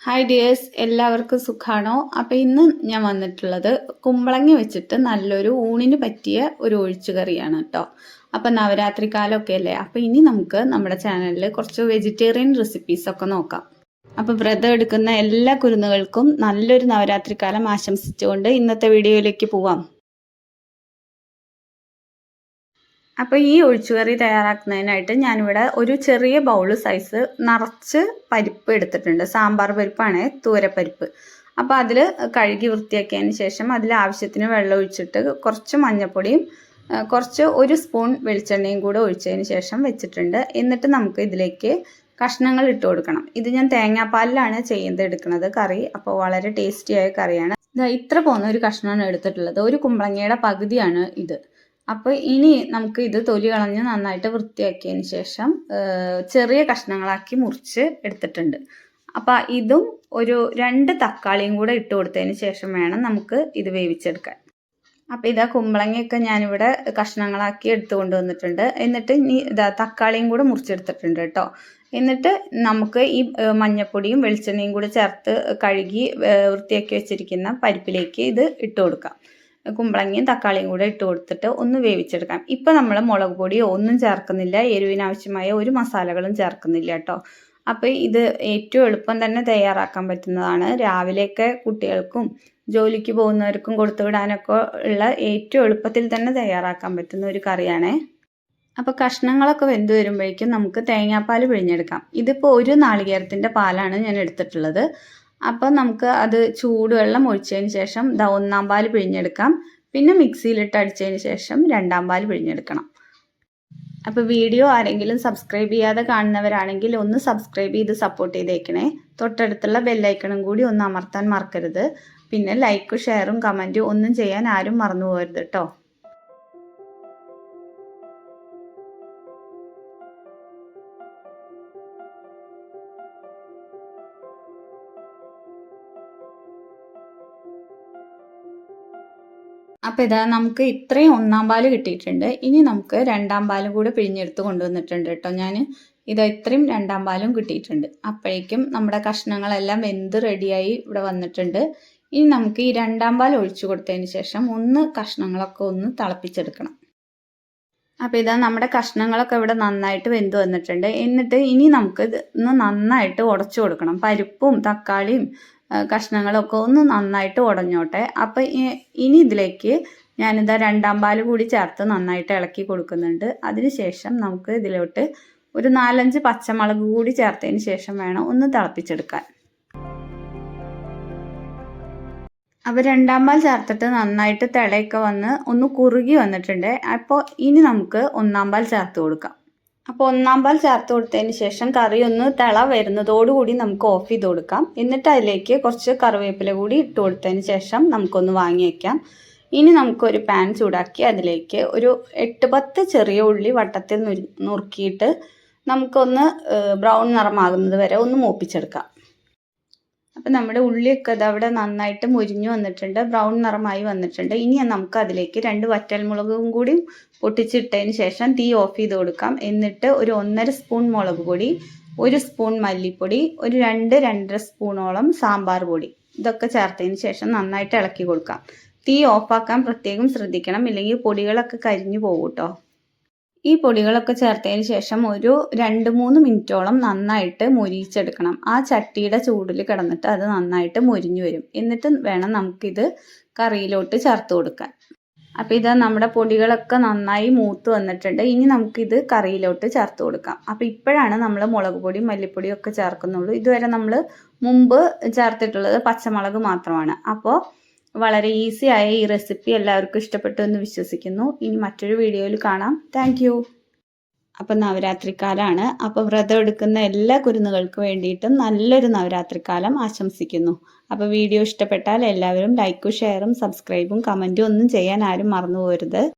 Hi dears, എല്ലാവർക്കും സുഖാണോ? അപ്പോൾ ഇന്ന് ഞാൻ വന്നിട്ടുള്ളത് കുമ്പളങ്ങ വെച്ചിട്ട് നല്ലൊരു ഊണിന് പറ്റിയ ഒരു ഒഴിച്ചുകറിയാണ് കേട്ടോ. അപ്പോൾ നവരാത്രി കാലമൊക്കെ അല്ലേ, അപ്പോൾ ഇനി നമുക്ക് നമ്മുടെ ചാനലിൽ കുറച്ച് വെജിറ്റേറിയൻ റെസിപ്പീസൊക്കെ നോക്കാം. അപ്പോൾ വ്രതം എടുക്കുന്ന എല്ലാ കുരുന്നുകൾക്കും നല്ലൊരു നവരാത്രി കാലം ആശംസിച്ചുകൊണ്ട് ഇന്നത്തെ വീഡിയോയിലേക്ക് പോവാം. അപ്പോൾ ഈ ഒഴിച്ചുകറി തയ്യാറാക്കുന്നതിനായിട്ട് ഞാനിവിടെ ഒരു ചെറിയ ബൗൾ സൈസ് നിറച്ച് പരിപ്പ് എടുത്തിട്ടുണ്ട്. സാമ്പാർ പരിപ്പാണ്, തൂരപ്പരിപ്പ്. അപ്പോൾ അതിൽ കഴുകി വൃത്തിയാക്കിയതിന് ശേഷം അതിൽ ആവശ്യത്തിന് വെള്ളം ഒഴിച്ചിട്ട് കുറച്ച് മഞ്ഞൾപ്പൊടിയും കുറച്ച് 1 സ്പൂൺ വെളിച്ചെണ്ണയും കൂടെ ഒഴിച്ചതിന് ശേഷം വെച്ചിട്ടുണ്ട്. എന്നിട്ട് നമുക്ക് ഇതിലേക്ക് കഷ്ണങ്ങൾ ഇട്ട് കൊടുക്കണം. ഇത് ഞാൻ തേങ്ങാപ്പാലിലാണ് എടുക്കുന്നത് കറി. അപ്പോൾ വളരെ ടേസ്റ്റിയായ കറിയാണ്. ഇത്ര പോകുന്ന ഒരു കഷ്ണമാണ് എടുത്തിട്ടുള്ളത്. ഒരു കുമ്പളങ്ങയുടെ പകുതിയാണ് ഇത്. അപ്പോൾ ഇനി നമുക്ക് ഇത് തൊലി കളഞ്ഞ് നന്നായിട്ട് വൃത്തിയാക്കിയതിന് ശേഷം ചെറിയ കഷ്ണങ്ങളാക്കി മുറിച്ച് എടുത്തിട്ടുണ്ട്. അപ്പോൾ ഇതും ഒരു 2 തക്കാളിയും കൂടെ ഇട്ട് കൊടുത്തതിന് ശേഷം വേണം നമുക്ക് ഇത് വേവിച്ചെടുക്കാൻ. അപ്പോൾ ഇതാ കുമ്പളങ്ങയൊക്കെ ഞാനിവിടെ കഷ്ണങ്ങളാക്കി എടുത്തു കൊണ്ടുവന്നിട്ടുണ്ട്. എന്നിട്ട് ഇനി തക്കാളിയും കൂടെ മുറിച്ചെടുത്തിട്ടുണ്ട് കേട്ടോ. എന്നിട്ട് നമുക്ക് ഈ മഞ്ഞൾപ്പൊടിയും വെളിച്ചെണ്ണയും കൂടെ ചേർത്ത് കഴുകി വൃത്തിയാക്കി വെച്ചിരിക്കുന്ന പരിപ്പിലേക്ക് ഇത് ഇട്ട് കൊടുക്കാം. കുമ്പളങ്ങയും തക്കാളിയും കൂടെ ഇട്ട് കൊടുത്തിട്ട് ഒന്ന് വേവിച്ചെടുക്കാം. ഇപ്പം നമ്മൾ മുളക് പൊടിയോ ഒന്നും ചേർക്കുന്നില്ല, എരിവിനാവശ്യമായ ഒരു മസാലകളും ചേർക്കുന്നില്ല കേട്ടോ. അപ്പോൾ ഇത് ഏറ്റവും എളുപ്പം തന്നെ തയ്യാറാക്കാൻ പറ്റുന്നതാണ്. രാവിലെയൊക്കെ കുട്ടികൾക്കും ജോലിക്ക് പോകുന്നവർക്കും കൊടുത്തു വിടാനൊക്കെ ഉള്ള ഏറ്റവും എളുപ്പത്തിൽ തന്നെ തയ്യാറാക്കാൻ പറ്റുന്ന ഒരു കറിയാണേ. അപ്പോൾ കഷ്ണങ്ങളൊക്കെ വെന്ത് വരുമ്പോഴേക്കും നമുക്ക് തേങ്ങാപ്പാൽ പിഴിഞ്ഞെടുക്കാം. ഇതിപ്പോൾ 1 നാളികേരത്തിൻ്റെ പാലാണ് ഞാൻ എടുത്തിട്ടുള്ളത്. അപ്പോൾ നമുക്ക് അത് ചൂടുവെള്ളം ഒഴിച്ചതിന് ശേഷം 1-ാം പാൽ പിഴിഞ്ഞെടുക്കാം. പിന്നെ മിക്സിയിലിട്ട് അടിച്ചതിന് ശേഷം 2-ാം പാൽ പിഴിഞ്ഞെടുക്കണം. അപ്പോൾ വീഡിയോ ആരെങ്കിലും സബ്സ്ക്രൈബ് ചെയ്യാതെ കാണുന്നവരാണെങ്കിൽ ഒന്ന് സബ്സ്ക്രൈബ് ചെയ്ത് സപ്പോർട്ട് ചെയ്തേക്കണേ. തൊട്ടടുത്തുള്ള ബെല്ലൈക്കണും കൂടി ഒന്ന് അമർത്താൻ മറക്കരുത്. പിന്നെ ലൈക്കും ഷെയറും കമൻറ്റും ഒന്നും ചെയ്യാൻ ആരും മറന്നു പോകരുത് കേട്ടോ. അപ്പോൾ ഇതാ നമുക്ക് ഇത്രയും 1-ാം പാൽ കിട്ടിയിട്ടുണ്ട്. ഇനി നമുക്ക് 2-ാം പാലും കൂടെ പിഴിഞ്ഞെടുത്ത് കൊണ്ടുവന്നിട്ടുണ്ട് കേട്ടോ. ഞാൻ ഇത്രയും 2-ാം പാലും കിട്ടിയിട്ടുണ്ട്. അപ്പോഴേക്കും നമ്മുടെ കഷ്ണങ്ങളെല്ലാം വെന്ത് റെഡിയായി ഇവിടെ വന്നിട്ടുണ്ട്. ഇനി നമുക്ക് ഈ 2-ാം പാൽ ഒഴിച്ചു കൊടുത്തതിന് ശേഷം കഷ്ണങ്ങളൊക്കെ ഒന്ന് തിളപ്പിച്ചെടുക്കണം. അപ്പോൾ ഇതാ നമ്മുടെ കഷ്ണങ്ങളൊക്കെ ഇവിടെ നന്നായിട്ട് വെന്ത് വന്നിട്ടുണ്ട്. എന്നിട്ട് ഇനി നമുക്ക് ഒന്ന് നന്നായിട്ട് ഉടച്ചു കൊടുക്കണം. പരിപ്പും തക്കാളിയും കഷ്ണങ്ങളൊക്കെ ഒന്ന് നന്നായിട്ട് ഉടഞ്ഞോട്ടെ. അപ്പോൾ ഇനി ഇതിലേക്ക് ഞാനിതാ 2-ാം പാൽ കൂടി ചേർത്ത് നന്നായിട്ട് ഇളക്കി കൊടുക്കുന്നുണ്ട്. അതിനുശേഷം നമുക്ക് ഇതിലോട്ട് ഒരു 4-5 പച്ചമുളക് കൂടി ചേർത്തതിന് ശേഷം വേണം ഒന്ന് തിളപ്പിച്ചെടുക്കാൻ. അപ്പോൾ 2-ാം പാൽ ചേർത്തിട്ട് നന്നായിട്ട് തിളയൊക്കെ വന്ന് ഒന്ന് കുറുകി വന്നിട്ടുണ്ട്. അപ്പോൾ ഇനി നമുക്ക് 1-ാം പാൽ ചേർത്ത് കൊടുക്കാം. അപ്പോൾ 1-ാം പാൽ ചേർത്ത് കൊടുത്തതിന് ശേഷം കറി ഒന്ന് തിള വരുന്നതോടുകൂടി നമുക്ക് ഓഫ് ചെയ്ത് കൊടുക്കാം. എന്നിട്ട് അതിലേക്ക് കുറച്ച് കറിവേപ്പില കൂടി ഇട്ട് കൊടുത്തതിന് ശേഷം നമുക്കൊന്ന് വാങ്ങി വയ്ക്കാം. ഇനി നമുക്കൊരു പാൻ ചൂടാക്കി അതിലേക്ക് ഒരു 8-10 ചെറിയ ഉള്ളി വട്ടത്തിൽ നുറുക്കിയിട്ട് നമുക്കൊന്ന് ബ്രൗൺ നിറമാകുന്നത് വരെ ഒന്ന് മൂപ്പിച്ചെടുക്കാം. അപ്പം നമ്മുടെ ഉള്ളിയൊക്കെ അവിടെ നന്നായിട്ട് മുരിഞ്ഞു വന്നിട്ടുണ്ട്, ബ്രൗൺ നിറമായി വന്നിട്ടുണ്ട്. ഇനി നമുക്ക് അതിലേക്ക് 2 വറ്റൽമുളകും കൂടി പൊട്ടിച്ചിട്ടതിന് ശേഷം തീ ഓഫ് ചെയ്ത് കൊടുക്കാം. എന്നിട്ട് ഒരു 1.5 സ്പൂൺ മുളക് പൊടി, 1 സ്പൂൺ മല്ലിപ്പൊടി, ഒരു 2-2.5 സ്പൂണോളം സാമ്പാർ പൊടി ഇതൊക്കെ ചേർത്തതിന് ശേഷം നന്നായിട്ട് ഇളക്കി കൊടുക്കാം. തീ ഓഫാക്കാൻ പ്രത്യേകം ശ്രദ്ധിക്കണം, ഇല്ലെങ്കിൽ പൊടികളൊക്കെ കരിഞ്ഞു പോകും കേട്ടോ. ഈ പൊടികളൊക്കെ ചേർത്തതിന് ശേഷം ഒരു 2-3 മിനിറ്റോളം നന്നായിട്ട് മൊരിയിച്ചെടുക്കണം. ആ ചട്ടിയുടെ ചൂടിൽ കിടന്നിട്ട് അത് നന്നായിട്ട് മൊരിഞ്ഞു വരും. എന്നിട്ട് വേണം നമുക്കിത് കറിയിലോട്ട് ചേർത്ത് കൊടുക്കാൻ. അപ്പോൾ ഇതാ നമ്മുടെ പൊടികളൊക്കെ നന്നായി മൂത്ത് വന്നിട്ടുണ്ട്. ഇനി നമുക്കിത് കറിയിലോട്ട് ചേർത്ത് കൊടുക്കാം. അപ്പോൾ ഇപ്പോഴാണ് നമ്മൾ മുളക് പൊടിയും മല്ലിപ്പൊടിയും ഒക്കെ ചേർക്കുന്നുള്ളൂ. ഇതുവരെ നമ്മൾ മുമ്പ് ചേർത്തിട്ടുള്ളത് പച്ചമുളക് മാത്രമാണ്. അപ്പോൾ വളരെ ഈസി ആയ ഈ റെസിപ്പി എല്ലാവർക്കും ഇഷ്ടപ്പെട്ടു എന്ന് വിശ്വസിക്കുന്നു. ഇനി മറ്റൊരു വീഡിയോയിൽ കാണാം. Thank you. അപ്പം നവരാത്രിക്കാലമാണ്. അപ്പോൾ വ്രതം എടുക്കുന്ന എല്ലാ കുരുന്നുകൾക്ക് വേണ്ടിയിട്ടും നല്ലൊരു നവരാത്രിക്കാലം ആശംസിക്കുന്നു. അപ്പോൾ വീഡിയോ ഇഷ്ടപ്പെട്ടാൽ എല്ലാവരും ലൈക്കും ഷെയറും സബ്സ്ക്രൈബും കമൻറ്റും ഒന്നും ചെയ്യാൻ ആരും മറന്നു പോകരുത്.